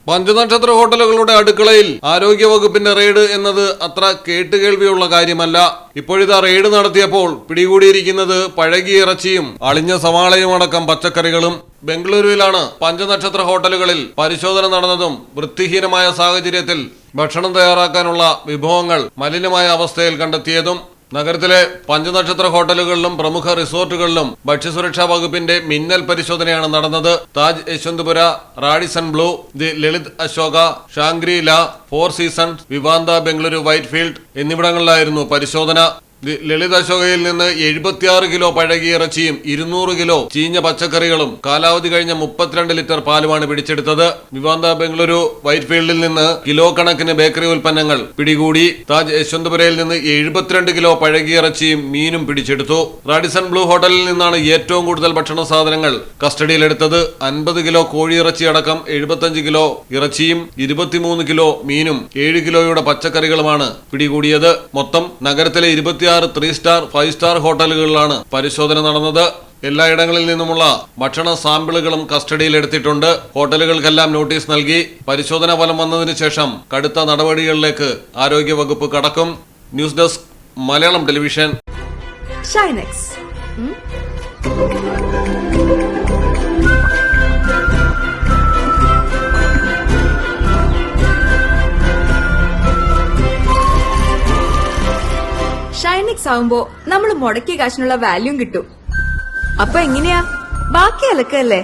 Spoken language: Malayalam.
പഞ്ചനക്ഷത്ര ഹോട്ടലുകളുടെ അടുക്കളയിൽ ആരോഗ്യവകുപ്പിന്റെ റെയ്ഡ് എന്നത് അത്ര കേട്ടുകേൾവിയുള്ള കാര്യമല്ല. ഇപ്പോഴിതാ റെയ്ഡ് നടത്തിയപ്പോൾ പിടികൂടിയിരിക്കുന്നത് പഴകിയ ഇറച്ചിയും അളിഞ്ഞ സവാളയും അടക്കം പച്ചക്കറികളും. ബംഗളൂരുവിലാണ് പഞ്ചനക്ഷത്ര ഹോട്ടലുകളിൽ പരിശോധന നടന്നതും വൃത്തിഹീനമായ സാഹചര്യത്തിൽ ഭക്ഷണം തയ്യാറാക്കാനുള്ള വിഭവങ്ങൾ മലിനമായ അവസ്ഥയിൽ കണ്ടെത്തിയതും. നഗരത്തിലെ പഞ്ചനക്ഷത്ര ഹോട്ടലുകളിലും പ്രമുഖ റിസോർട്ടുകളിലും ഭക്ഷ്യസുരക്ഷാ വകുപ്പിന്റെ മിന്നൽ പരിശോധനയാണ് നടന്നത്. Taj Yeshwantpur, Radisson Blu, the Lalit Ashok, Shangri-La, Four Seasons, Vivanta Bengaluru Whitefield എന്നിവിടങ്ങളിലായിരുന്നു പരിശോധന. ലളിത് അശോകയിൽ നിന്ന് 76 കിലോ പഴകിയ ഇറച്ചിയും 200 കിലോ ചീഞ്ഞ പച്ചക്കറികളും കാലാവധി കഴിഞ്ഞ 32 ലിറ്റർ പാലുമാണ് പിടിച്ചെടുത്തത്. വിവാന്ത ബംഗളൂരു വൈറ്റ്ഫീൽഡിൽ നിന്ന് കിലോ കണക്കിന് ബേക്കറി ഉൽപ്പന്നങ്ങൾ പിടികൂടി. താജ് യശ്വന്ത്പുരയിൽ നിന്ന് 72 കിലോ പഴകിയ ഇറച്ചിയും മീനും പിടിച്ചെടുത്തു. റാഡിസൺ ബ്ലൂ ഹോട്ടലിൽ നിന്നാണ് ഏറ്റവും കൂടുതൽ ഭക്ഷണ സാധനങ്ങൾ കസ്റ്റഡിയിലെടുത്തത്. 50 കിലോ കോഴിയിറച്ചി അടക്കം 75 കിലോ ഇറച്ചിയും 23 കിലോ മീനും 7 കിലോയുടെ പച്ചക്കറികളുമാണ് പിടികൂടിയത്. മൊത്തം നഗരത്തിലെ 26 3 സ്റ്റാർ 5 സ്റ്റാർ ഹോട്ടലുകളിലാണ് പരിശോധന നടന്നത്. എല്ലായിടങ്ങളിൽ നിന്നുമുള്ള ഭക്ഷണ സാമ്പിളുകളും കസ്റ്റഡിയിലെടുത്തിട്ടുണ്ട്. ഹോട്ടലുകൾക്കെല്ലാം നോട്ടീസ് നൽകി. പരിശോധനാ ഫലം വന്നതിന് ശേഷം കടുത്ത നടപടികളിലേക്ക് ആരോഗ്യവകുപ്പ് കടക്കും. News desk, Malayalam television. ഷൈനെക്സ് ഷൈനെക്സ് ആവുമ്പോ നമ്മൾ മുടക്കിയ കാശിനുള്ള വാല്യൂം കിട്ടും. അപ്പൊ എങ്ങനെയാ? ബാക്കി അലക്കല്ലേ?